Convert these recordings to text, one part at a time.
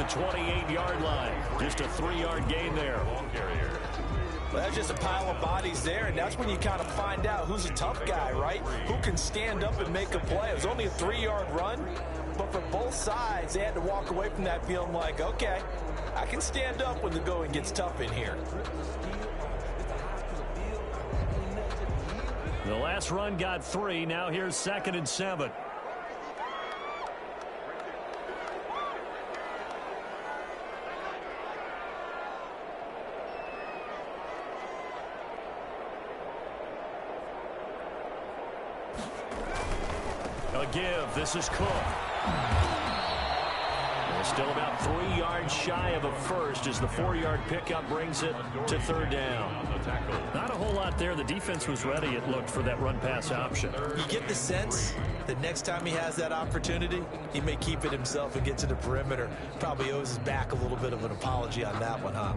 the 28-yard line. Just a 3-yard gain there. Well, that's just a pile of bodies there, and that's when you kind of find out who's a tough guy, right? Who can stand up and make a play. It was only a 3-yard run, but for both sides, they had to walk away from that feeling like, okay, I can stand up when the going gets tough in here. The last run got 3. Now here's 2nd and 7. A give. This is Cook. They're still about 3 yards shy of a first as the 4-yard pickup brings it to 3rd down. Not a whole lot there. The defense was ready, it looked, for that run-pass option. You get the sense that next time he has that opportunity, he may keep it himself and get to the perimeter. Probably owes his back a little bit of an apology on that one, huh?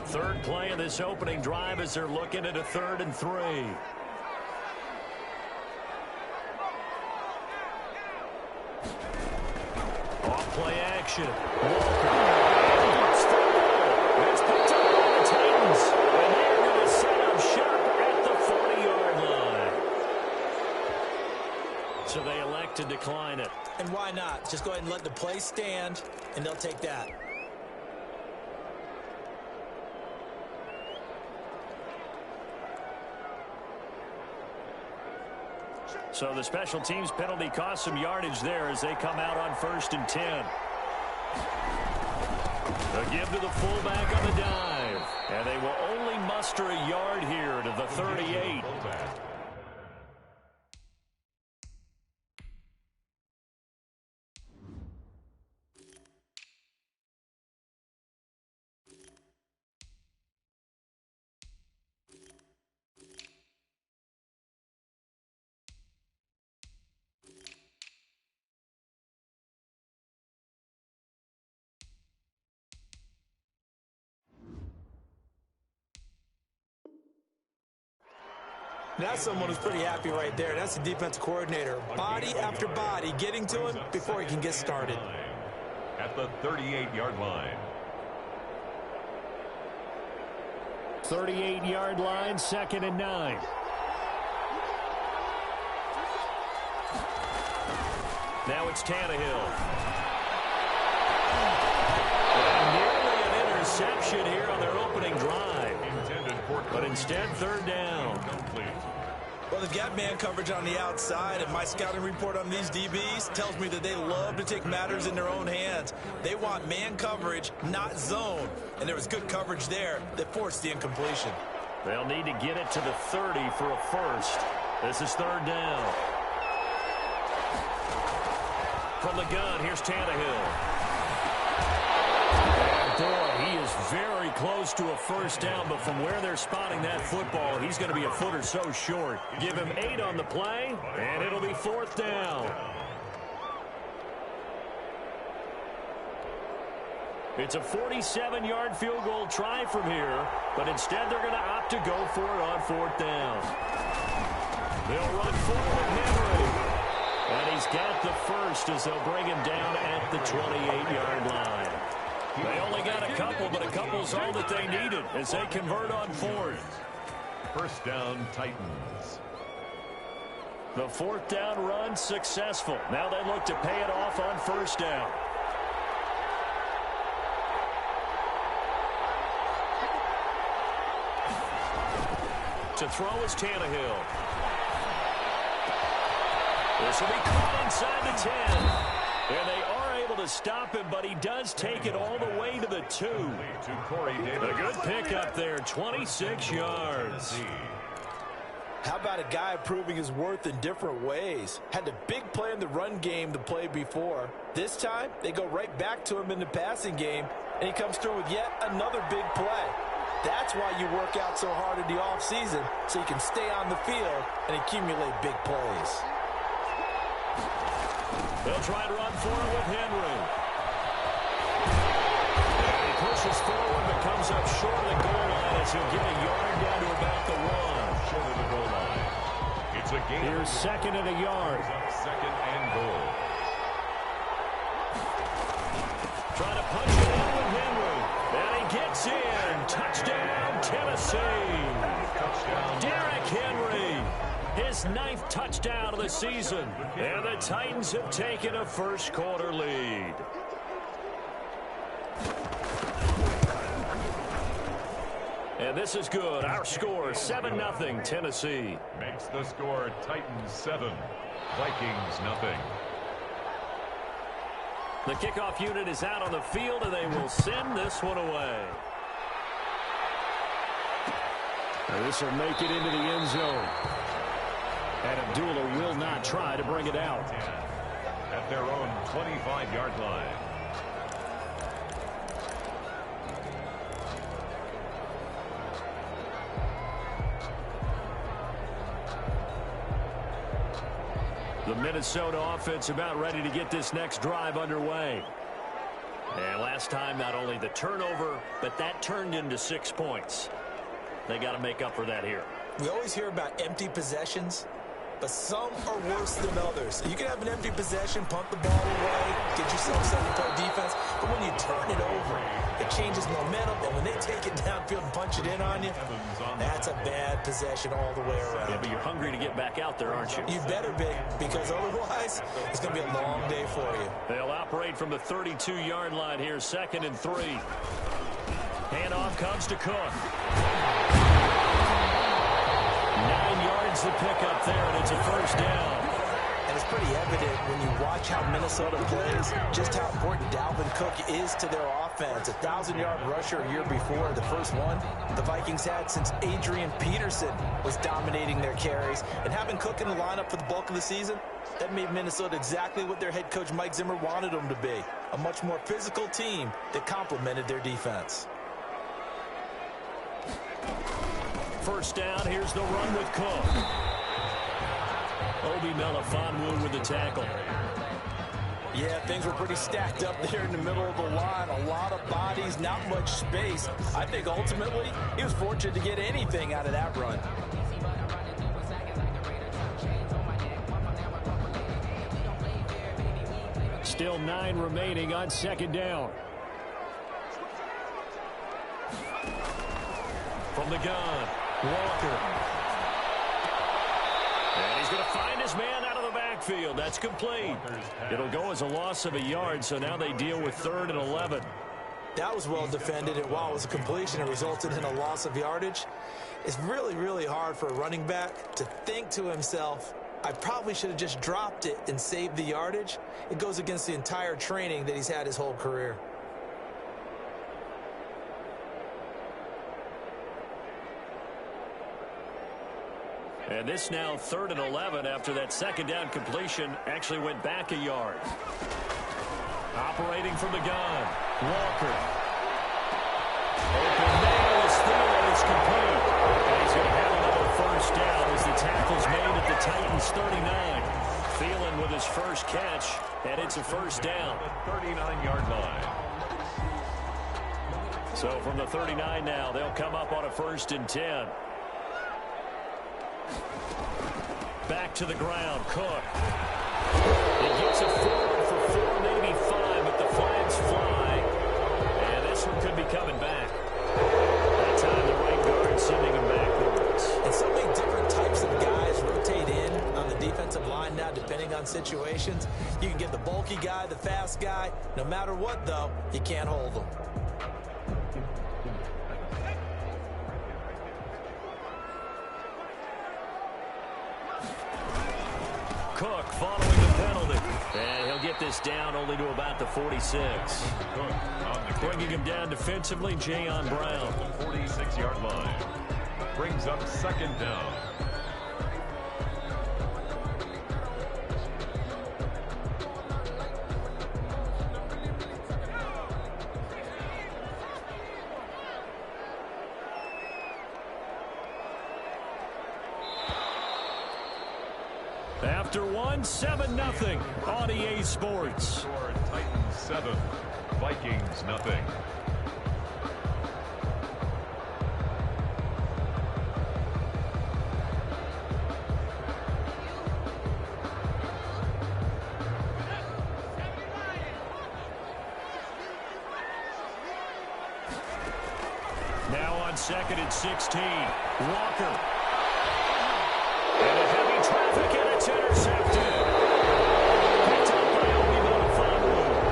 Third play of this opening drive as they're looking at a 3rd and 3. Off-play action. Walker. It's picked up by the Titans. And they're going to set up shop at the 40-yard line. So they elect to decline it. And why not? Just go ahead and let the play stand, and they'll take that. So the special teams penalty cost some yardage there as they come out on 1st and 10. A give to the fullback on the dive. And they will only muster a yard here to the 38. That's someone who's pretty happy right there. That's the defensive coordinator. Body after body getting to him before he can get started. At the 38-yard line. 38-yard line, 2nd and 9. Now it's Tannehill. Nearly an interception here on their opening drive. But instead, 3rd down. Well, they've got man coverage on the outside, and my scouting report on these DBs tells me that they love to take matters in their own hands. They want man coverage, not zone. And there was good coverage there that forced the incompletion. They'll need to get it to the 30 for a first. This is 3rd down. From the gun, here's Tannehill. And boy, he is very close to a first down, but from where they're spotting that football, he's going to be a foot or so short. Give him 8 on the play, and it'll be 4th down. It's a 47-yard field goal try from here, but instead they're going to opt to go for it on 4th down. They'll run forward Henry. And he's got the first as they'll bring him down at the 28-yard line. They only got a couple, but a couple's all that they needed as they convert on 4th. First down, Titans. The 4th down run successful. Now they look to pay it off on 1st down. To throw is Tannehill. This will be caught inside the 10. And they are able to stop him, but he does take it all the way to the 2. A good pickup there, 26 yards. How about a guy proving his worth in different ways? Had a big play in the run game to play before. This time, they go right back to him in the passing game, and he comes through with yet another big play. That's why you work out so hard in the offseason, so you can stay on the field and accumulate big plays. They'll try to run forward with Henry. And he pushes forward but comes up short of the goal line as he'll get a yard down to about the 1. Short of the goal line. It's a gain. Here's second and a yard. Second and goal. Trying to punch it in with Henry. And he gets in. Touchdown, Tennessee. Touchdown. Derrick Henry. His 9th touchdown of the season. And the Titans have taken a first quarter lead. And this is good. Our score, 7-0 Tennessee. Makes the score Titans 7, Vikings nothing. The kickoff unit is out on the field, and they will send this one away. And this will make it into the end zone. And Abdullah will not try to bring it out. At their own 25-yard line. The Minnesota offense about ready to get this next drive underway. And last time, not only the turnover, but that turned into 6 points. They got to make up for that here. We always hear about empty possessions, but some are worse than others. You can have an empty possession, punt the ball away, get yourself set to play defense, but when you turn it over, it changes momentum, and when they take it downfield and punch it in on you, that's a bad possession all the way around. Yeah, but you're hungry to get back out there, aren't you? You better be, because otherwise, it's going to be a long day for you. They'll operate from the 32-yard line here, 2nd and 3. Handoff comes to Cook. 9 yards to pick up there, and it's a first down. And it's pretty evident when you watch how Minnesota plays, just how important Dalvin Cook is to their offense. 1,000-yard rusher a year before, the first one the Vikings had since Adrian Peterson was dominating their carries. And having Cook in the lineup for the bulk of the season, that made Minnesota exactly what their head coach Mike Zimmer wanted them to be. A much more physical team that complemented their defense. First down, here's the run with Cook. Obi Melifonwu with the tackle. Yeah, things were pretty stacked up there in the middle of the line. A lot of bodies, not much space. I think ultimately he was fortunate to get anything out of that run. Still 9 remaining on 2nd down. From the gun, Walker. And he's going to find his man out of the backfield. That's complete. It'll go as a loss of a yard, so now they deal with 3rd and 11. That was well defended, and while it was a completion, it resulted in a loss of yardage. It's really, really hard for a running back to think to himself, I probably should have just dropped it and saved the yardage. It goes against the entire training that he's had his whole career. And this now 3rd and 11 after that 2nd down completion actually went back a yard. Operating from the gun, Walker. Open man is through, it's complete. And he's going to have another first down as the tackle's made at the Titans 39. Thielen with his first catch, and it's a first down. The 39-yard line. So from the 39 now, they'll come up on a 1st and 10. Back to the ground, Cook. He gets it forward for 4, maybe 5, but the flags fly. And this one could be coming back. That time the right guard sending him backwards. And so many different types of guys rotate in on the defensive line now, depending on situations. You can get the bulky guy, the fast guy. No matter what, though, you can't hold them. Cook following the penalty. And he'll get this down only to about the 46. Bringing him down defensively, Jayon Brown. The 46-yard line. Brings up 2nd down. After 7-0 on EA Sports. Titans 7, Vikings nothing. on 2nd and 16. Walker. And a heavy traffic, and it's intercepted. Picked up by Obi-Wan.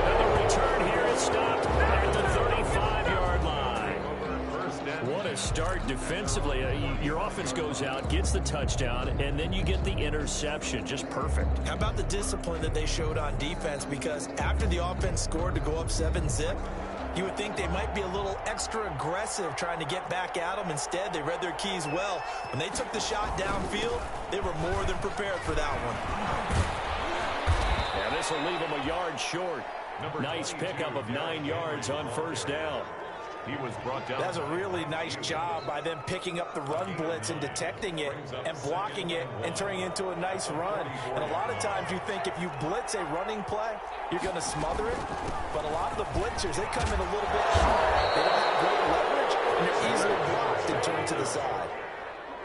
And the return here is stopped at the 35-yard line. What a start defensively. Your offense goes out, gets the touchdown, and then you get the interception. Just perfect. How about the discipline that they showed on defense? Because after the offense scored to go up 7-zip, you would think they might be a little extra aggressive trying to get back at them. Instead, they read their keys well. When they took the shot downfield, they were more than prepared for that one. Yeah, this will leave them a yard short. Nice pickup of 9 yards on first down. He was brought down. That's a really nice job by them picking up the run blitz and detecting it and blocking it and turning it into a nice run. And a lot of times you think if you blitz a running play, you're going to smother it. But a lot of the blitzers, they come in a little bit hard. They don't have great leverage, and they're easily blocked and turned to the side.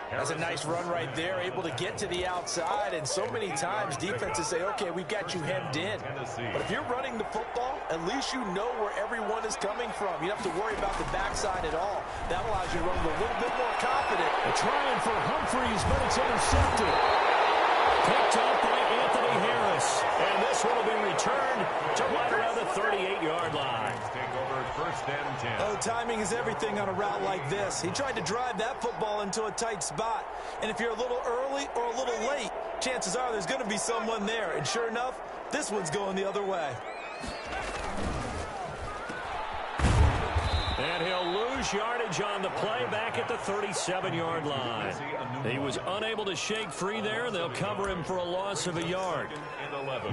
That's a nice run right there, able to get to the outside. And so many times defenses say, okay, we've got you hemmed in. But if you're running the football, at least you know where everyone is coming from. You don't have to worry about the backside at all. That allows you to run with a little bit more confident. Trying for Humphreys, but it's intercepted. Picked up by Anthony Harris. And this one will be returned to right around the 38-yard line. Take over first and 10. Oh, timing is everything on a route like this. He tried to drive that football into a tight spot. And if you're a little early or a little late, chances are there's going to be someone there. And sure enough, this one's going the other way. And he'll lose yardage on the play back at the 37-yard line. He was unable to shake free there. They'll cover him for a loss of a yard.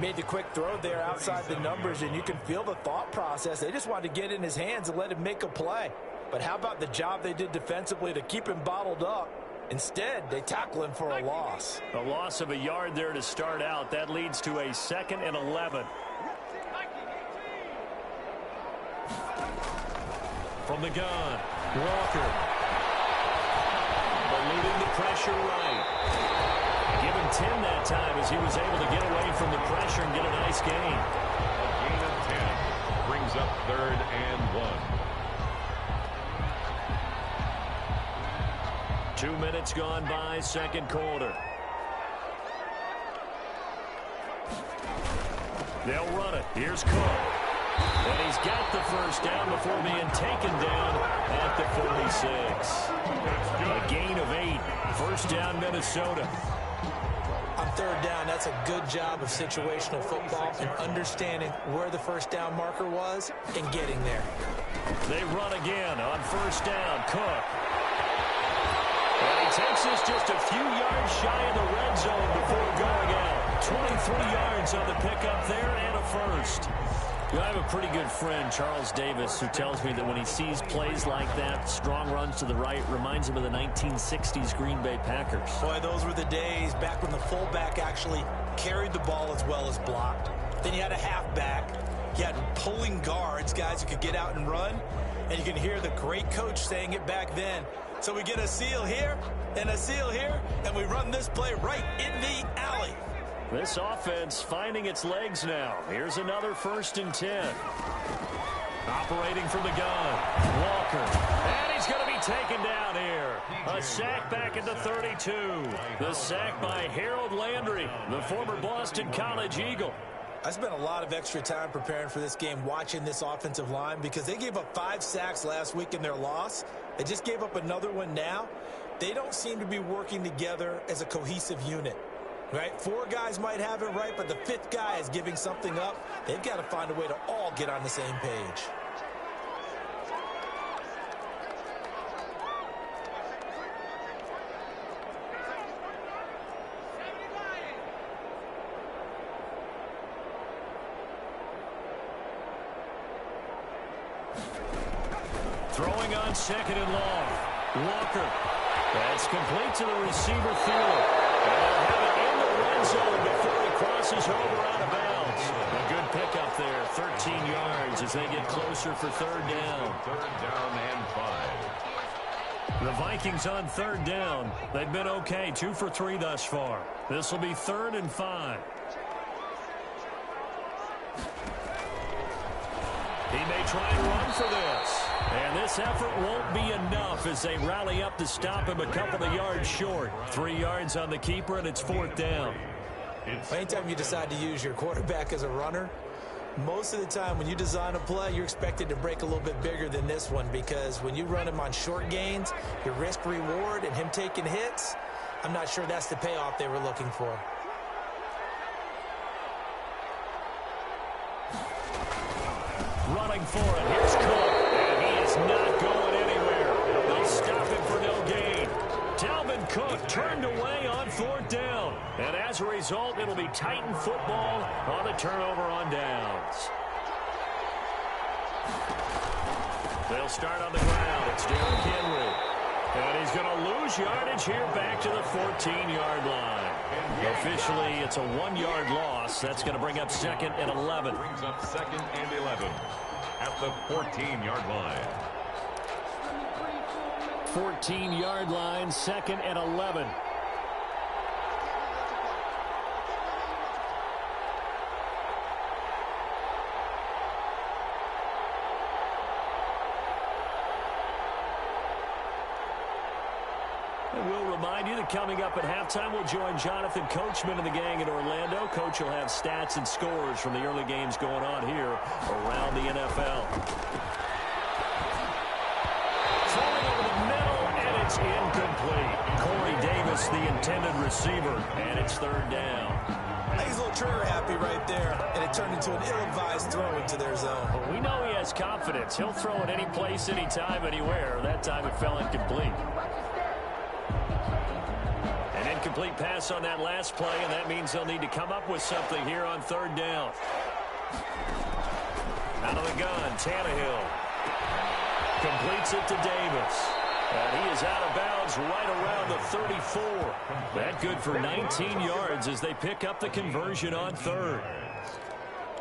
Made the quick throw there outside the numbers, and you can feel the thought process. They just wanted to get in his hands and let him make a play. But how about the job they did defensively to keep him bottled up? Instead, they tackle him for a loss. A loss of a yard there to start out. That leads to a 2nd and 11. From the gun, Walker. Eluding the pressure right. Give him 10 that time as he was able to get away from the pressure and get a nice gain. A gain of 10 brings up 3rd and 1. 2 minutes gone by, second quarter. They'll run it. Here's Cook. And he's got the first down before being taken down at the 46. A gain of 8. First down, Minnesota. On 3rd down, that's a good job of situational football and understanding where the first down marker was and getting there. They run again on first down. Cook. And he takes this just a few yards shy of the red zone before going out. 23 yards on the pickup there and a first. I have a pretty good friend, Charles Davis, who tells me that when he sees plays like that, strong runs to the right, reminds him of the 1960s Green Bay Packers. Boy, those were the days back when the fullback actually carried the ball as well as blocked. Then you had a halfback. You had pulling guards, guys who could get out and run. And you can hear the great coach saying it back then. So we get a seal here and a seal here, and we run this play right in the alley. This offense finding its legs now. Here's another 1st and 10. Operating from the gun. Walker. And he's going to be taken down here. A sack back at the 32. The sack by Harold Landry, the former Boston College Eagle. I spent a lot of extra time preparing for this game watching this offensive line because they gave up 5 sacks last week in their loss. They just gave up another one now. They don't seem to be working together as a cohesive unit. Right? 4 guys might have it right, but the 5th guy is giving something up. They've got to find a way to all get on the same page. Throwing on 2nd and long. Walker. That's complete to the receiver field. And have it in the red zone before he crosses over out of bounds. A good pickup there, 13 yards as they get closer for 3rd down. 3rd down and 5. The Vikings on 3rd down. They've been okay, 2 for 3 thus far. This will be 3rd and 5. He may try and run for this. And this effort won't be enough as they rally up to stop him a couple of yards short. 3 yards on the keeper, and it's 4th down. Anytime you decide to use your quarterback as a runner, most of the time when you design a play, you're expected to break a little bit bigger than this one, because when you run him on short gains, your risk-reward and him taking hits, I'm not sure that's the payoff they were looking for. Running for it. Here's Cook. And he is not going anywhere. They'll stop him for no gain. Dalvin Cook turned away on 4th down. And as a result, it'll be Titan football on the turnover on downs. They'll start on the ground. It's Derrick Henry. And he's going to lose yardage here back to the 14-yard line. Officially, it's a 1-yard loss. That's going to bring up 2nd and 11. Brings up 2nd and 11 at the 14-yard line. 14-yard line, 2nd and 11. And we'll remind you that coming up at halftime, we'll join Jonathan Coachman and the gang in Orlando. Coach will have stats and scores from the early games going on here around the NFL. Throwing over the middle, and it's incomplete. Corey Davis, the intended receiver, and it's 3rd down. I think he's a little trigger happy right there, and it turned into an ill-advised throw into their zone. Well, we know he has confidence. He'll throw it any place, anytime, anywhere. That time it fell incomplete. An incomplete pass on that last play, and that means they'll need to come up with something here on 3rd down. Out of the gun, Tannehill completes it to Davis. And he is out of bounds right around the 34. That good for 19 yards as they pick up the conversion on 3rd.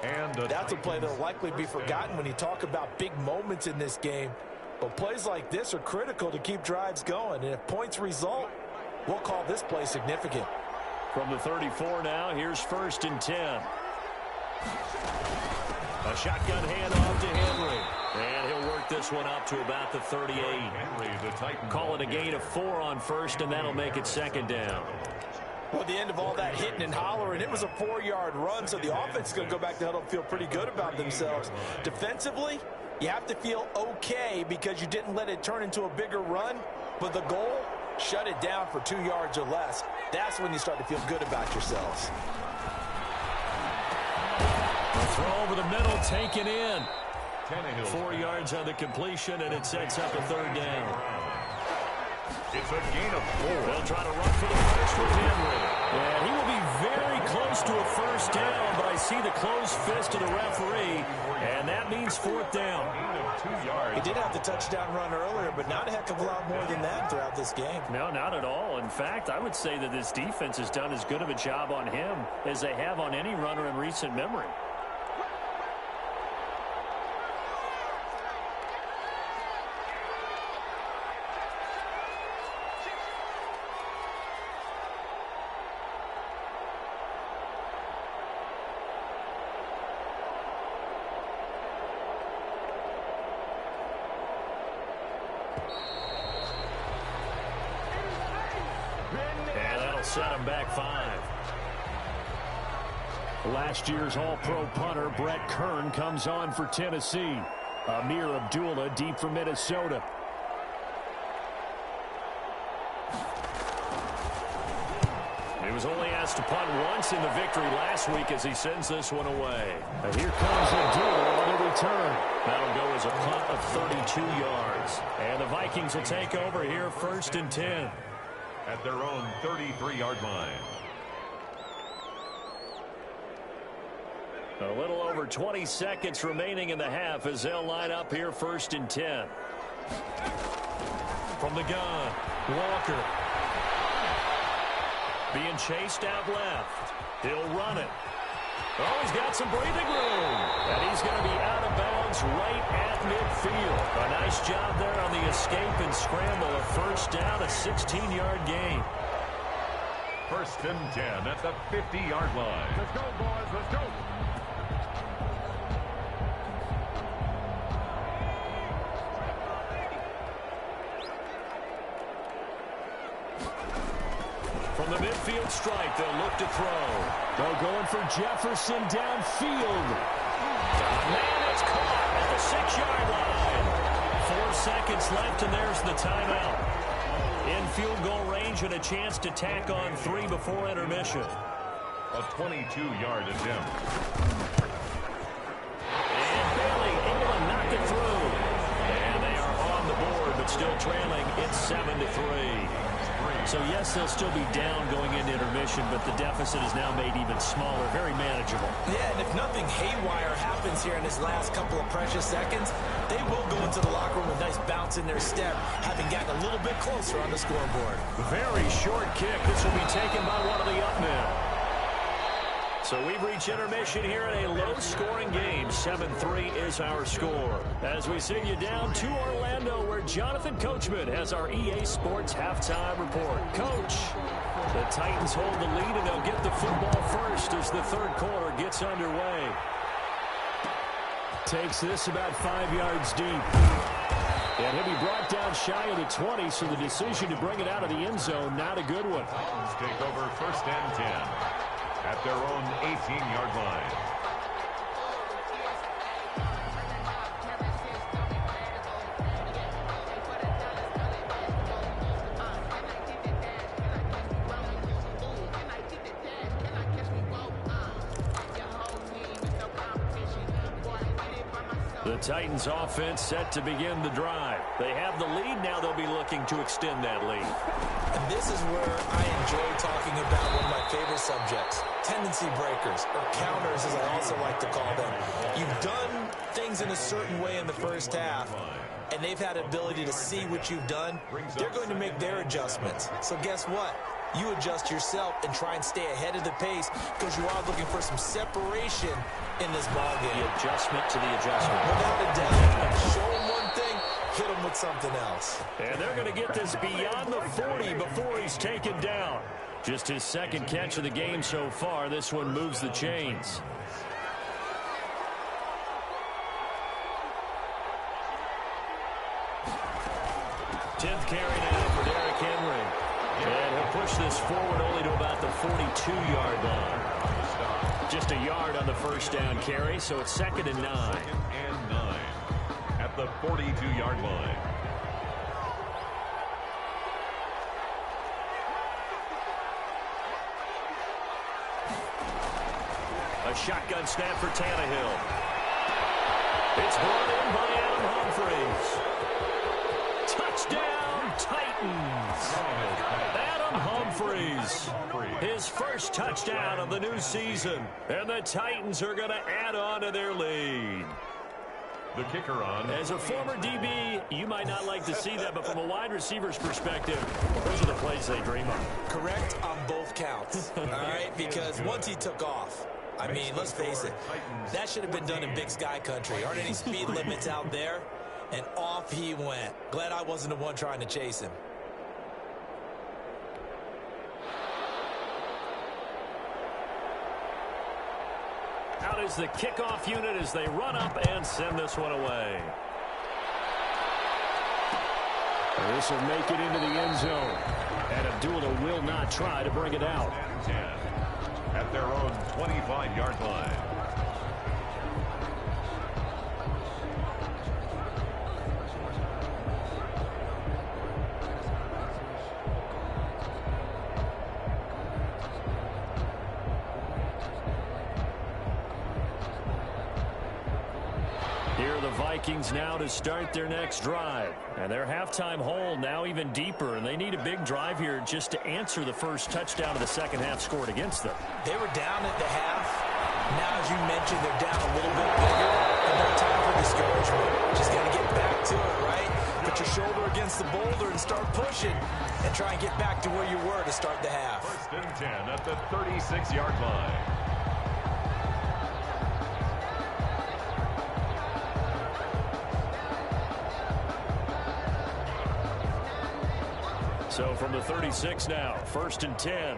And that's a play that will likely be forgotten when you talk about big moments in this game. But plays like this are critical to keep drives going. And if points result, we'll call this play significant. From the 34 now, here's 1st and 10. A shotgun handoff to Henry. And he'll work this one up to about the 38. Call it a gain of 4 on 1st, and that'll make it 2nd down. Well, at the end of all that hitting and hollering, it was a 4-yard run, so the offense is going to go back to huddle and feel pretty good about themselves. Defensively, you have to feel okay because you didn't let it turn into a bigger run, but the goal, shut it down for 2 yards or less. That's when you start to feel good about yourselves. A throw over the middle, taken in. 4 yards on the completion, and it sets up a 3rd down. It's a gain of 4. They'll try to run for the first with Henry. And he will be very close to a 1st down, but I see the closed fist of the referee, and that means 4th down. He did have the touchdown run earlier, but not a heck of a lot more than that throughout this game. No, not at all. In fact, I would say that this defense has done as good of a job on him as they have on any runner in recent memory. Set him back 5. Last year's All-Pro punter Brett Kern comes on for Tennessee. Amir Abdullah deep for Minnesota. He was only asked to punt once in the victory last week as he sends this one away. And here comes Abdullah on the return. That'll go as a punt of 32 yards. And the Vikings will take over here 1st and 10. At their own 33-yard line. A little over 20 seconds remaining in the half as they'll line up here 1st and 10. From the gun, Walker. Being chased out left. He'll run it. Oh, he's got some breathing room. And he's going to be out of bounds right at midfield. A nice job there on the escape and scramble. A 1st down, a 16-yard gain. 1st and 10 at the 50-yard line. Let's go, boys. Let's go. field strike. They'll look to throw. They're going for Jefferson downfield. Man, it's caught at the 6-yard line. 4 seconds left, and there's the timeout. In field goal range and a chance to tack on 3 before intermission. A 22-yard attempt. And Bailey able to knock it through. And they are on the board, but still trailing. It's 7-3. So, yes, they'll still be down going into intermission, but the deficit is now made even smaller, very manageable. Yeah, and if nothing haywire happens here in his last couple of precious seconds, they will go into the locker room with a nice bounce in their step, having gotten a little bit closer on the scoreboard. Very short kick. This will be taken by one of the up men. So we've reached intermission here in a low-scoring game. 7-3 is our score. As we send you down to Orlando, where Jonathan Coachman has our EA Sports halftime report. Coach, the Titans hold the lead, and they'll get the football first as the third quarter gets underway. Takes this about 5 yards deep. And he'll be brought down shy of the 20, so the decision to bring it out of the end zone, not a good one. Titans take over 1st and 10 at their own 18-yard line. The Titans offense set to begin the drive. They have the lead. Now they'll be looking to extend that lead. And this is where I enjoy talking about one of my favorite subjects, tendency breakers, or counters as I also like to call them. You've done things in a certain way in the first half, and they've had ability to see what you've done. They're going to make their adjustments. So guess what? You adjust yourself and try and stay ahead of the pace because you are looking for some separation in this ball game. The adjustment to the adjustment. Without a doubt. Show them one thing, hit them with something else. And they're going to get this beyond the 40 before he's taken down. Just his second catch of the game so far. This one moves the chains. Tenth carry now for Derrick Henry. And he'll push this forward only to about the 42-yard line. Just a yard on the first down carry, so it's 2nd and 9. 2nd and 9 at the 42-yard line. A shotgun snap for Tannehill. It's brought in by Adam Humphries. Touchdown, Titans. Adam Humphries, his first touchdown of the new season. And the Titans are going to add on to their lead. The kicker on. As a former DB, you might not like to see that, but from a wide receiver's perspective, those are the plays they dream of. Correct on both counts, all right? Because once he took off, I mean, let's face it, that should have been done in Big Sky country. Aren't any speed limits out there? And off he went. Glad I wasn't the one trying to chase him. Out is the kickoff unit as they run up and send this one away. This will make it into the end zone. And Abdullah will not try to bring it out. 10 at their own 25-yard line. Here are the Vikings now to start their next drive. And their halftime hole now even deeper, and they need a big drive here just to answer the first touchdown of the second half scored against them. They were down at the half. Now, as you mentioned, they're down a little bit bigger, and no time for discouragement. Just got to get back to it, right? Put your shoulder against the boulder and start pushing, and try and get back to where you were to start the half. 1st and 10 at the 36-yard line. So from the 36 now, 1st and 10.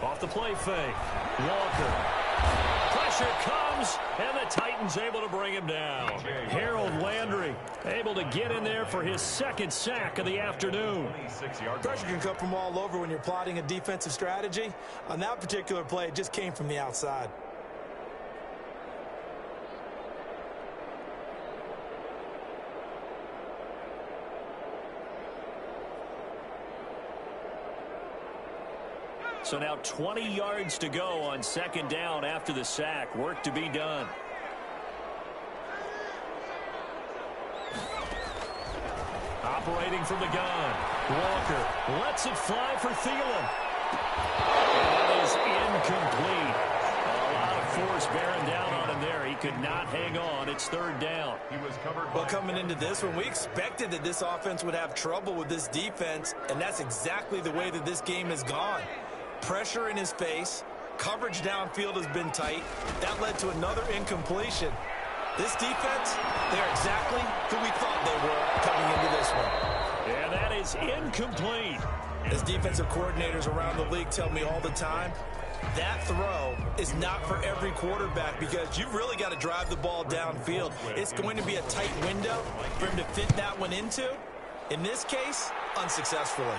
Off the play fake. Walker. Pressure pressure comes, and the Titans able to bring him down. Harold Landry able to get in there for his second sack of the afternoon. Pressure can come from all over when you're plotting a defensive strategy. On that particular play, it just came from the outside. So now 20 yards to go on second down after the sack. Work to be done. Operating from the gun. Walker lets it fly for Thielen. And that is incomplete. A lot of force bearing down on him there. He could not hang on. It's third down. He was covered. Well, coming into this one, we expected that this offense would have trouble with this defense, and that's exactly the way that this game has gone. Pressure in his face. Coverage downfield has been tight. That led to another incompletion. This defense, they're exactly who we thought they were coming into this one. And that is incomplete. As defensive coordinators around the league tell me all the time, that throw is not for every quarterback because you've really got to drive the ball downfield. It's going to be a tight window for him to fit that one into. In this case, unsuccessfully.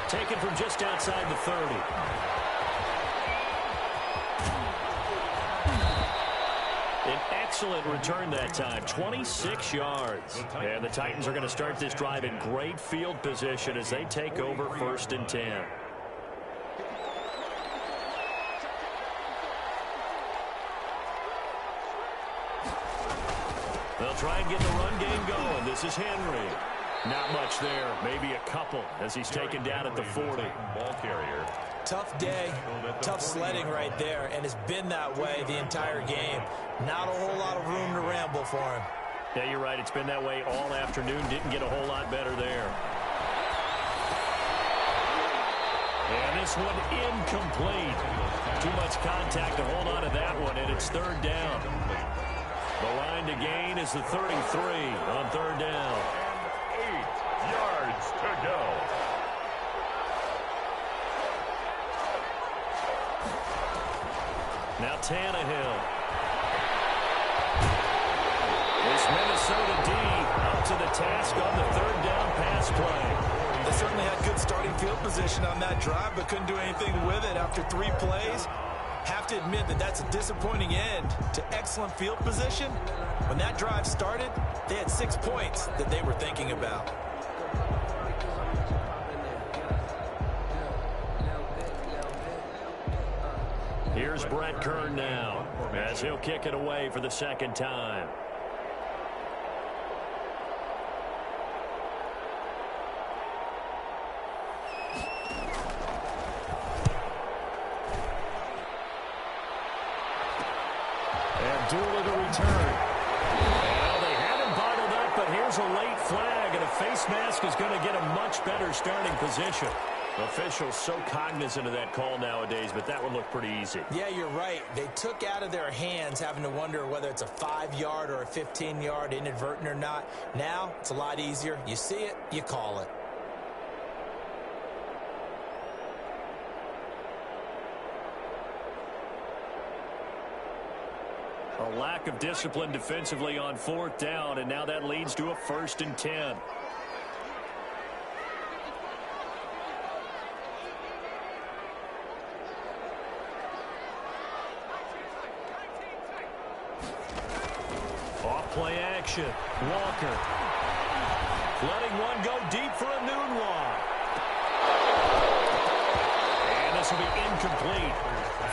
Taken from just outside the 30. An excellent return that time, 26 yards. And the Titans are going to start this drive in great field position as they take over 1st and 10. They'll try and get the run game going. This is Henry. Not much there, maybe a couple as he's taken down at the 40. Ball carrier. Tough day, tough sledding right there, and it's been that way the entire game. Not a whole lot of room to ramble for him. Yeah, you're right. It's been that way all afternoon. Didn't get a whole lot better there. And this one incomplete. Too much contact to hold on to that one, and it's third down. The line to gain is the 33 on third down. 8 yards to go. Now Tannehill. This Minnesota D up to the task on the third down pass play. They certainly had good starting field position on that drive, but couldn't do anything with it after 3 plays. Have to admit that that's a disappointing end to excellent field position. When that drive started, they had 6 points that they were thinking about. Here's Brett Kern now as he'll kick it away for the second time. And Dooley to return. Well, they had him bottled up, but here's a late flag, and a face mask is going to get a much better starting position. Officials so cognizant of that call nowadays, but that one looked pretty easy. Yeah, you're right. They took out of their hands having to wonder whether it's a 5-yard or a 15-yard inadvertent or not. Now, it's a lot easier. You see it, you call it. A lack of discipline defensively on fourth down, and now that leads to a 1st and 10. Play action. Walker. Letting one go deep for a noon walk. And this will be incomplete.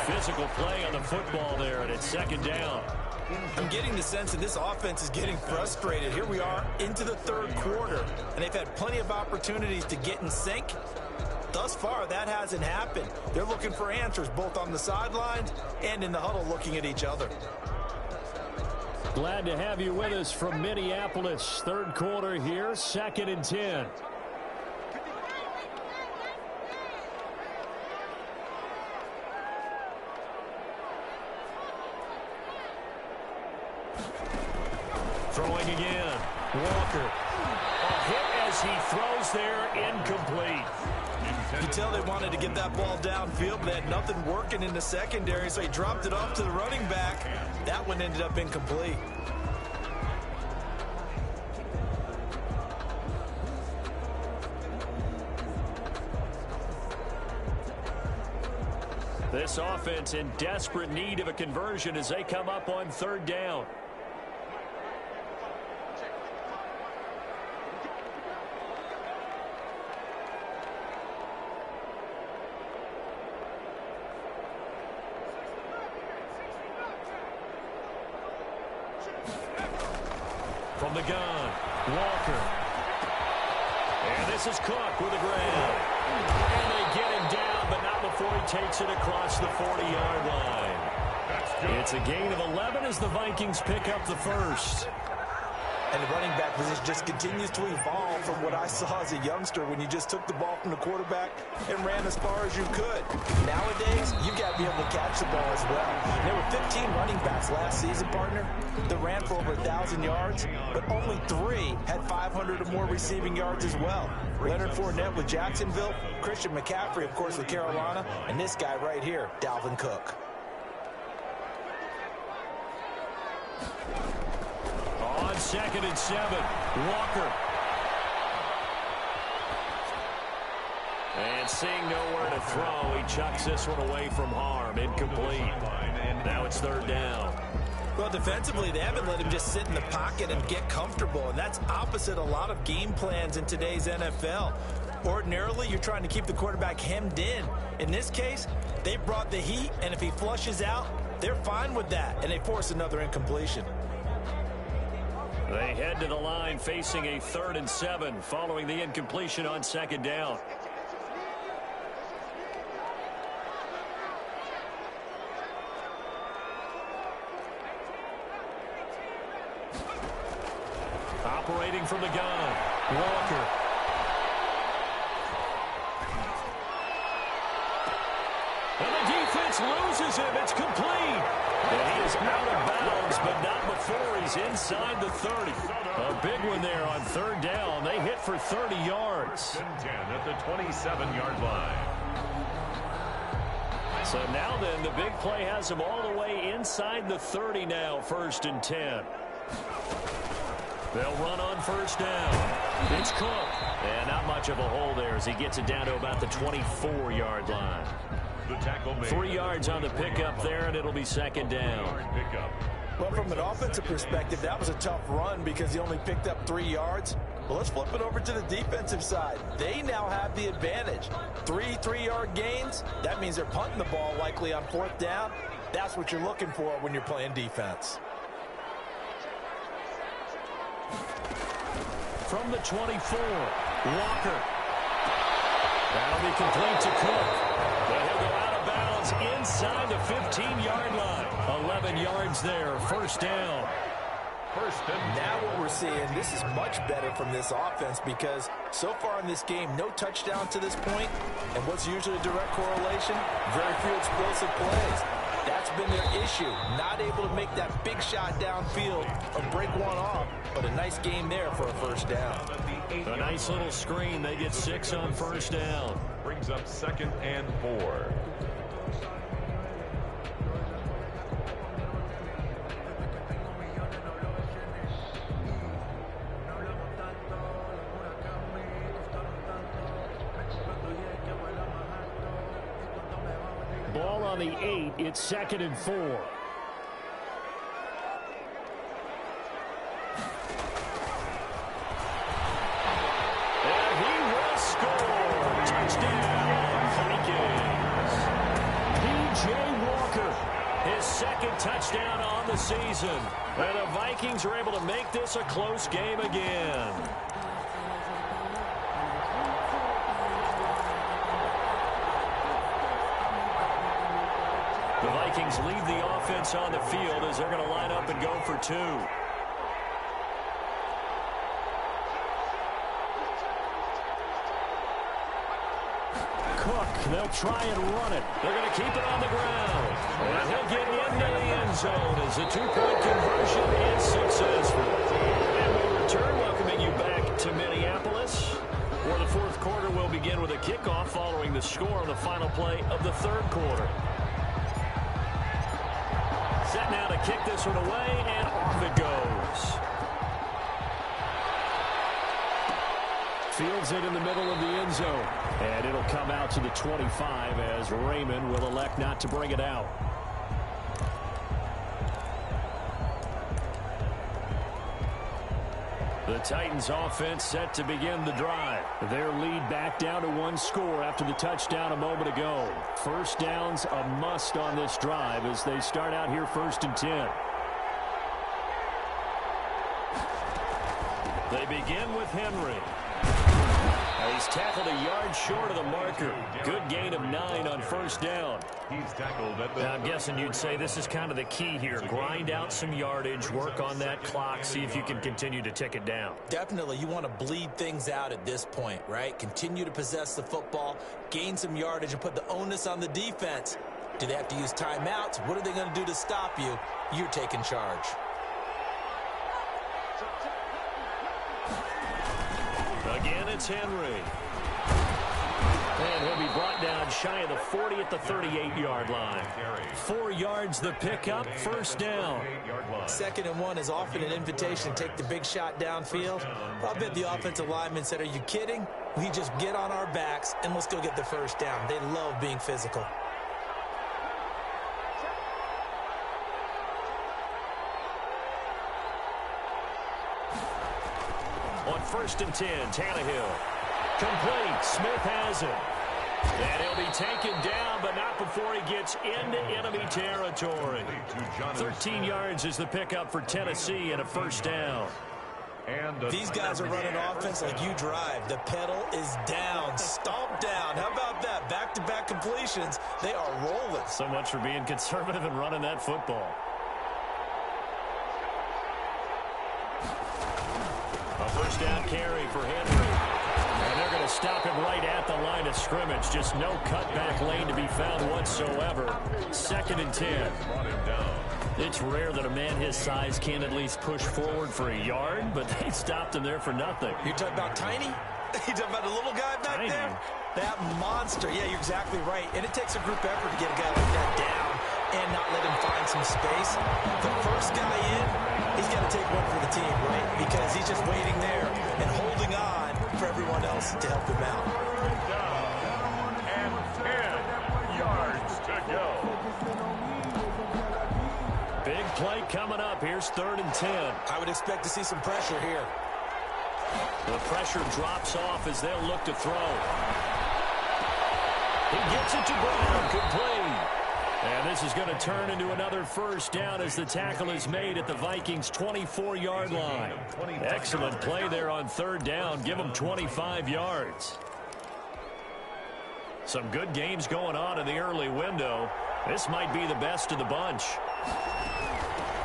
Physical play on the football there, and it's second down. I'm getting the sense that this offense is getting frustrated. Here we are into the third quarter, and they've had plenty of opportunities to get in sync. Thus far, that hasn't happened. They're looking for answers both on the sidelines and in the huddle looking at each other. Glad to have you with us from Minneapolis. Third quarter here, 2nd and 10. Throwing again. Walker. A hit as he throws there, incomplete. You could tell they wanted to get that ball downfield, but they had nothing working in the secondary, so he dropped it off to the running back. That one ended up incomplete. This offense in desperate need of a conversion as they come up on third down. From the gun, Walker. And this is Cook with a grab. And they get him down, but not before he takes it across the 40-yard line. It's a gain of 11 as the Vikings pick up the first. And the running back position just continues to evolve from what I saw as a youngster when you just took the ball from the quarterback and ran as far as you could. Nowadays, you've got to be able to catch the ball as well. And there were 15 running backs last season, partner, that ran for over 1,000 yards, but only 3 had 500 or more receiving yards as well. Leonard Fournette with Jacksonville, Christian McCaffrey, of course, with Carolina, and this guy right here, Dalvin Cook. On 2nd and 7, Walker. And seeing nowhere to throw, he chucks this one away from harm. Incomplete. Now it's third down. Well, defensively, they haven't let him just sit in the pocket and get comfortable, and that's opposite a lot of game plans in today's NFL. Ordinarily, you're trying to keep the quarterback hemmed in. In this case, they brought the heat, and if he flushes out, they're fine with that, and they force another incompletion. They head to the line facing a 3rd and 7 following the incompletion on 2nd down. Operating from the gun, Walker. And the defense loses him. It's complete. And he is out of bounds, but not before he's inside the 30. A big one there on 3rd down. They hit for 30 yards. 10 at the 27-yard line. So now then, the big play has him all the way inside the 30 now, 1st and 10. They'll run on 1st down. It's Cook. And not much of a hole there as he gets it down to about the 24-yard line. The tackle made. 3 yards on the pickup there, and it'll be 2nd down. Well, from an offensive perspective, that was a tough run because he only picked up 3 yards. Well, let's flip it over to the defensive side. They now have the advantage. 3 3-yard gains, that means they're punting the ball likely on 4th down. That's what you're looking for when you're playing defense. From the 24, Walker. That'll be complete to Cook. But he'll go out of bounds inside the 15-yard line. 11 yards there, 1st down. Now what we're seeing, this is much better from this offense because so far in this game, no touchdown to this point. And what's usually a direct correlation? Very few explosive plays. That's been their issue. Not able to make that big shot downfield or break one off. But a nice game there for a 1st down. A nice little screen. They get 6 on 1st down. Brings up 2nd and 4. Ball on the 8. It's 2nd and 4. And he will score. Touchdown, Vikings. P.J. Walker, his 2nd touchdown on the season. And the Vikings are able to make this a close game again. The Vikings lead the offense on the field as they're going to line up and go for 2. Cook, they'll try and run it. They're going to keep it on the ground. And he'll get into the end zone as the 2-point conversion is successful. And we'll return, welcoming you back to Minneapolis. Well, the fourth quarter will begin with a kickoff following the score on the final play of the third quarter. Set now to kick this one away, and off it goes. Fields it in the middle of the end zone. And it'll come out to the 25 as Raymond will elect not to bring it out. The Titans offense set to begin the drive. Their lead back down to one score after the touchdown a moment ago. First down's a must on this drive as they start out here 1st and 10. They begin with Henry. He's tackled a yard short of the marker. Good gain of 9 on first down. He's tackled at the... Now, I'm guessing you'd say this is kind of the key here. Grind out some yardage, work on that clock, see if you can continue to tick it down. Definitely, you want to bleed things out at this point, right? Continue to possess the football, gain some yardage, and put the onus on the defense. Do they have to use timeouts? What are they going to do to stop you? You're taking charge. Again, it's Henry. And he'll be brought down shy of the 40 at the 38-yard line. 4 yards the pickup, first down. 2nd and 1 is often an invitation to take the big shot downfield. I bet the offensive lineman said, are you kidding? We just get on our backs and let's go get the first down. They love being physical. On 1st and 10, Tannehill. Complete. Smith has it. And he'll be taken down, but not before he gets into enemy territory. 13 yards is the pickup for Tennessee and a first down. These guys are running offense like you drive. The pedal is down, stomp down. How about that? Back-to-back completions. They are rolling. So much for being conservative and running that football. A first down carry for Henry. And they're going to stop him right at the line of scrimmage. Just no cutback lane to be found whatsoever. 2nd and 10. It's rare that a man his size can at least push forward for a yard, but they stopped him there for nothing. You're talking about Tiny? You're talking about the little guy back Tiny. there? That monster. Yeah, you're exactly right. And it takes a group effort to get a guy like that down and not let him find some space. The first guy in, he's got to take one for the team, right? Because he's just waiting there and holding on for everyone else to help him out. And 10 yards to go. Big play coming up. Here's 3rd and 10. I would expect to see some pressure here. The pressure drops off as they'll look to throw. He gets it to Brown. Complete. And this is going to turn into another first down as the tackle is made at the Vikings' 24-yard line. Excellent play there on 3rd down. Give them 25 yards. Some good games going on in the early window. This might be the best of the bunch.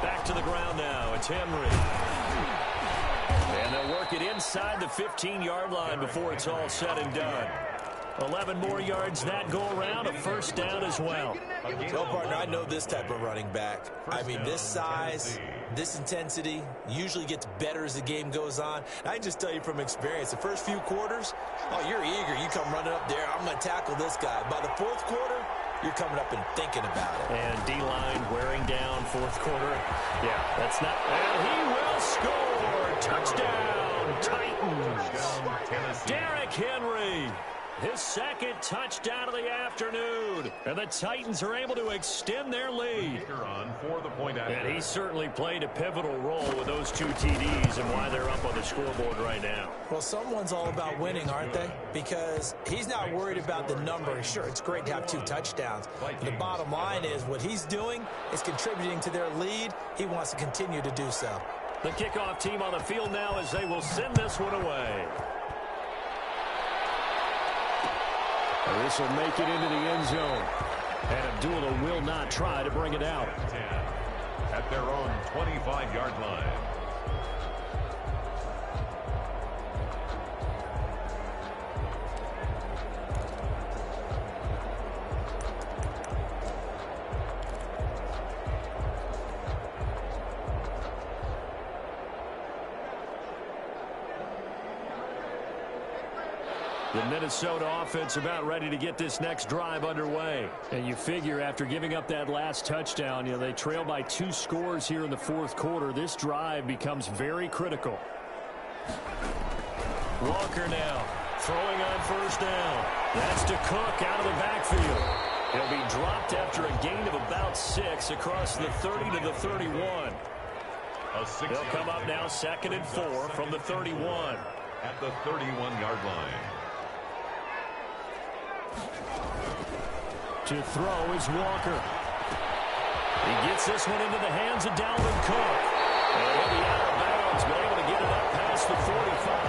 Back to the ground now. It's Henry. And they'll work it inside the 15-yard line before it's all said and done. 11 more yards that go around, a first down as well. Well, partner, I know this type of running back. I mean, this size, this intensity usually gets better as the game goes on. I can just tell you from experience, the first few quarters, oh, you're eager. You come running up there, I'm going to tackle this guy. By the 4th quarter, you're coming up and thinking about it. And D-line wearing down 4th quarter. Yeah, that's not... And he will score! Touchdown, Titans! Derrick Henry! His 2nd touchdown of the afternoon. And the Titans are able to extend their lead. And he certainly played a pivotal role with those 2 TDs and why they're up on the scoreboard right now. Well, someone's all about winning, aren't they? Because he's not worried about the number. Sure, it's great to have 2 touchdowns. But the bottom line is what he's doing is contributing to their lead. He wants to continue to do so. The kickoff team on the field now as they will send this one away. This will make it into the end zone. And Abdullah will not try to bring it out. At their own 25-yard line. The Minnesota offense about ready to get this next drive underway. And you figure after giving up that last touchdown, they trail by 2 scores here in the fourth quarter. This drive becomes very critical. Walker now throwing on first down. That's to Cook out of the backfield. He'll be dropped after a gain of about 6 across the 30 to the 31. They'll come up now 2nd and 4 from the 31. At the 31-yard line. To throw is Walker. He gets this one into the hands of Dalvin Cook. And he'll be out of bounds, but able to get it up past the 45.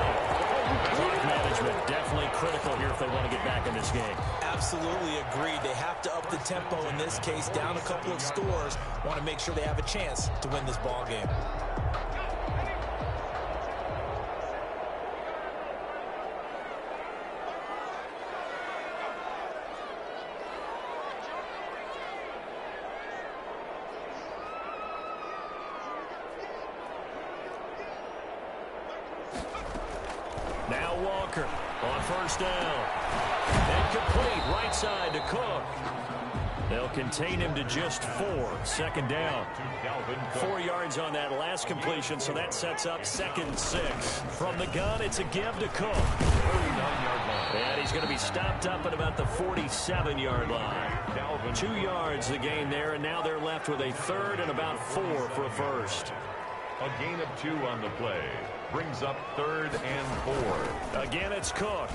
Clock management definitely critical here if they want to get back in this game. Absolutely agreed. They have to up the tempo in this case, down a couple of scores. Want to make sure they have a chance to win this ball game. Now Walker on first down. Incomplete, right side to Cook. They'll contain him to just 4. 2nd down. 4 yards on that last completion, so that sets up 2nd and 6. From the gun, it's a give to Cook. 39-yard line. And he's going to be stopped up at about the 47-yard line. 2 yards the gain there, and now they're left with a 3rd and about 4 for a first. A gain of 2 on the play. Brings up 3rd and 4. Again, it's Cook.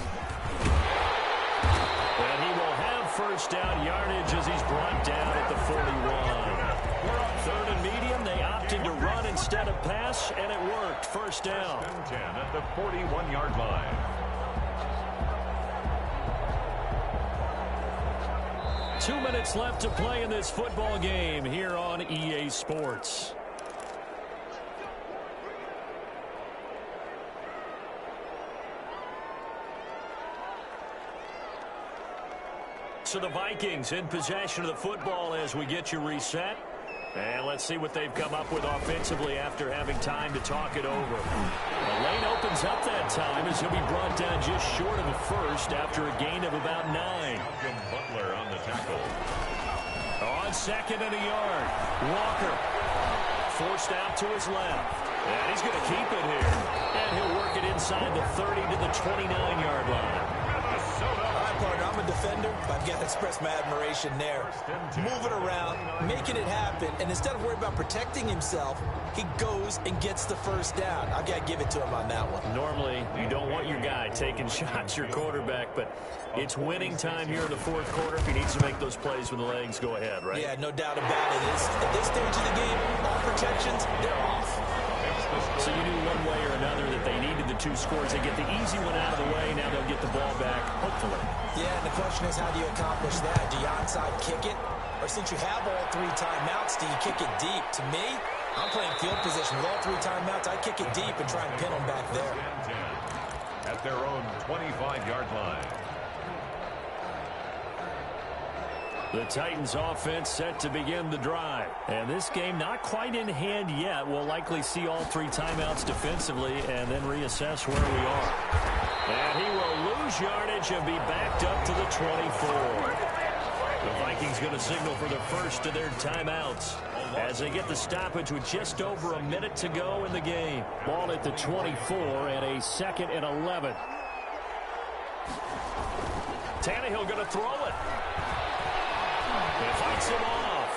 And he will have first down yardage as he's brought down at the 41. 3rd and medium, they opted to run instead of pass, and it worked. First down. 10 at the 41-yard line. 2 minutes left to play in this football game here on EA Sports. So the Vikings in possession of the football as we get you reset. And let's see what they've come up with offensively after having time to talk it over. The lane opens up that time as he'll be brought down just short of a first after a gain of about 9. Butler on the tackle. On 2nd and a yard. Walker forced out to his left. And he's going to keep it here. And he'll work it inside the 30 to the 29-yard line. Partner, I'm a defender, but I've got to express my admiration there. Moving around, making it happen, and instead of worrying about protecting himself, he goes and gets the first down. I've got to give it to him on that one. Normally, you don't want your guy taking shots, your quarterback, but it's winning time here in the fourth quarter. If he needs to make those plays with the legs, go ahead, right? Yeah, no doubt about it. At this stage of the game, all protections, they're off. So you knew one way or another that they needed the 2 scores. They get the easy one out of the way. Now they'll get the ball back, hopefully. Yeah, and the question is, how do you accomplish that? Do you onside kick it? Or since you have all 3 timeouts, do you kick it deep? To me, I'm playing field position. With all 3 timeouts, I kick it deep and try and pin them back there. At their own 25-yard line. The Titans offense set to begin the drive. And this game not quite in hand yet. We'll likely see all 3 timeouts defensively and then reassess where we are. And he will lose yardage and be backed up to the 24. The Vikings going to signal for the first of their timeouts as they get the stoppage with just over a minute to go in the game. Ball at the 24 and a 2nd and 11. Tannehill going to throw it. He fights him off.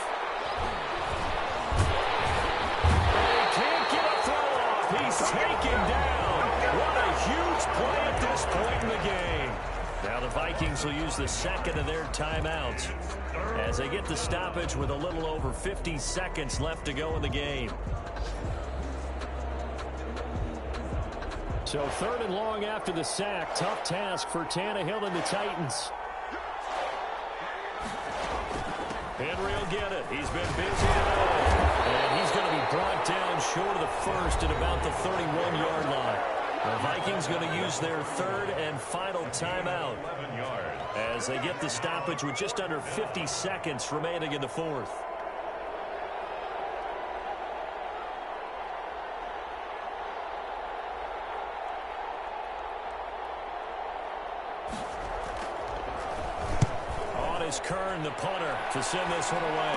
They can't get a throw off. He's taken down. What a huge play at this point in the game. Now the Vikings will use the 2nd of their timeouts as they get the stoppage with a little over 50 seconds left to go in the game. So 3rd and long after the sack. Tough task for Tannehill and the Titans. Henry will get it. He's been busy today. And he's going to be brought down short of the first at about the 31-yard line. The Vikings going to use their 3rd and final timeout as they get the stoppage with just under 50 seconds remaining in the 4th. is Kern, the punter, to send this one away.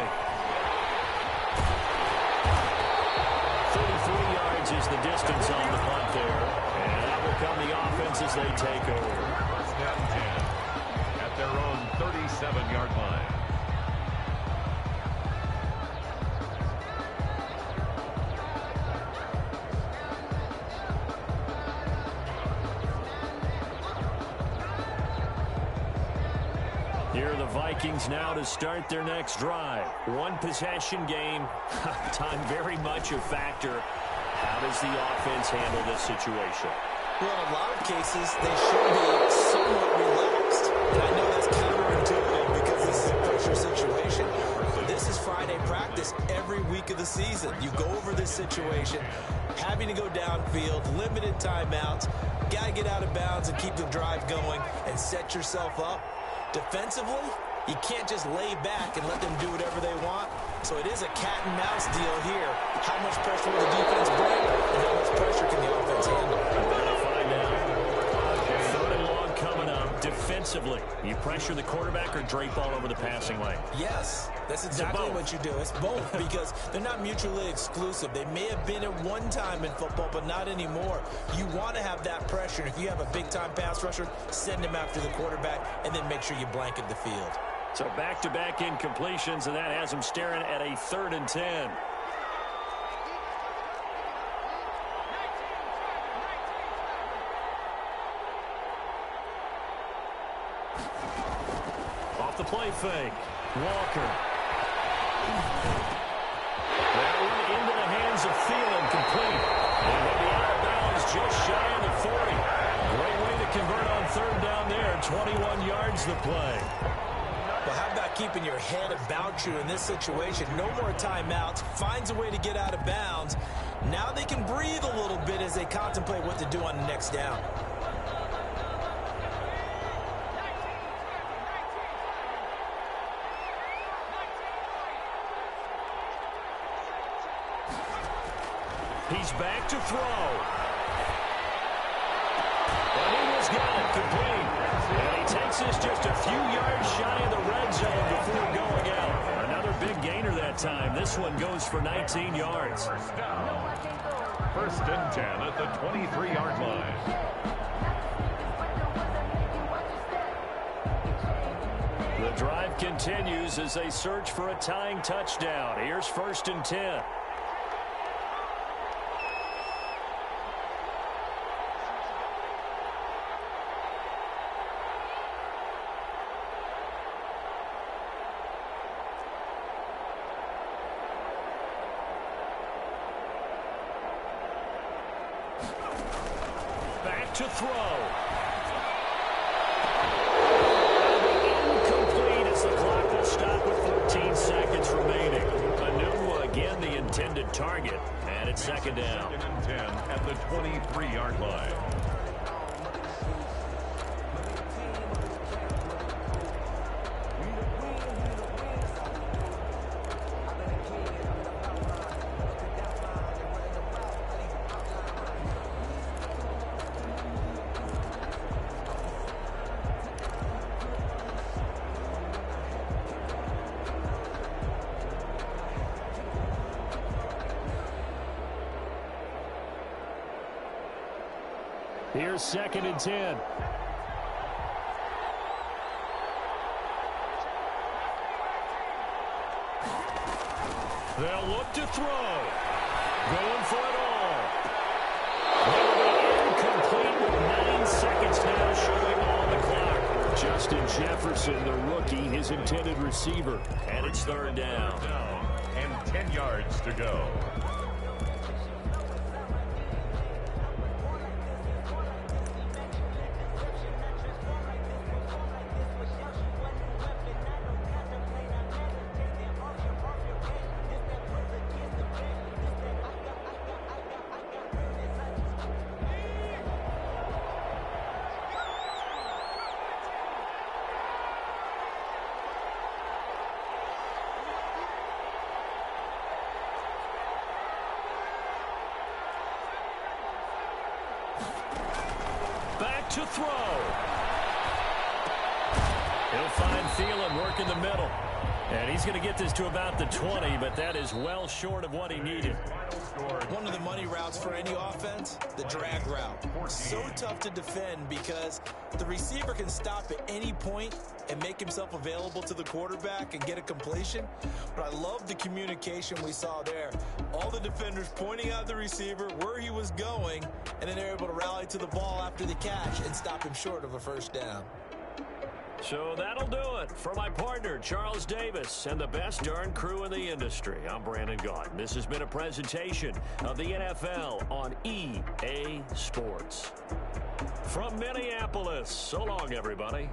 33 yards is the distance on the punt there. And out will come the offense as they take over. First down 10 at their own 37-yard line. Here are the Vikings now to start their next drive. One possession game. Time very much a factor. How does the offense handle this situation? Well, in a lot of cases, they should be somewhat relaxed. And I know that's counterintuitive because this is a pressure situation. But this is Friday practice every week of the season. You go over this situation, having to go downfield, limited timeouts, got to get out of bounds and keep the drive going and set yourself up. Defensively, you can't just lay back and let them do whatever they want. So it is a cat and mouse deal here. How much pressure will the defense bring, and how much pressure can the offense handle? We're going to find out. Third and long coming up. Defensively, you pressure the quarterback or drape all over the passing lane? Yes, that's exactly what you do. It's both because they're not mutually exclusive. They may have been at one time in football, but not anymore. You want to have that pressure. If you have a big-time pass rusher, send him after the quarterback, and then make sure you blanket the field. So back-to-back incompletions, and that has them staring at a 3rd and 10. Off the play fake. Walker. That one into the hands of Thielen, complete. And he'll be out of bounds just shy of the 40. Great way to convert on 3rd down there. 21 yards the play. Well, how about keeping your head about you in this situation? No more timeouts. Finds a way to get out of bounds. Now they can breathe a little bit as they contemplate what to do on the next down. He's back to throw. And he has got it complete. And he takes this just a few yards shy of the red zone before going out. Another big gainer that time. This one goes for 19 yards. First down. First and 10 at the 23-yard line. The drive continues as they search for a tying touchdown. Here's 1st and 10. To throw. Incomplete as the clock will stop with 14 seconds remaining. Anu again the intended target, and it's 2nd down. 2nd and 10 at the 23-yard line. Here's 2nd and 10. They'll look to throw. Going for it all. Will be incomplete with 9 seconds now showing on the clock. Justin Jefferson, the rookie, his intended receiver. And it's 3rd down. And 10 yards to go. To throw. He'll find Thielen working the he's going to get this to about the 20, but that is well short of what he needed. One of the money routes for any offense, the drag route. So tough to defend because the receiver can stop at any point and make himself available to the quarterback and get a completion. But I love the communication we saw there. All the defenders pointing out the receiver, where he was going, and then they're able to rally to the ball after the catch and stop him short of a first down. So that'll do it for my partner, Charles Davis, and the best darn crew in the industry. I'm Brandon Gaudin. This has been a presentation of the NFL on EA Sports. From Minneapolis, so long, everybody.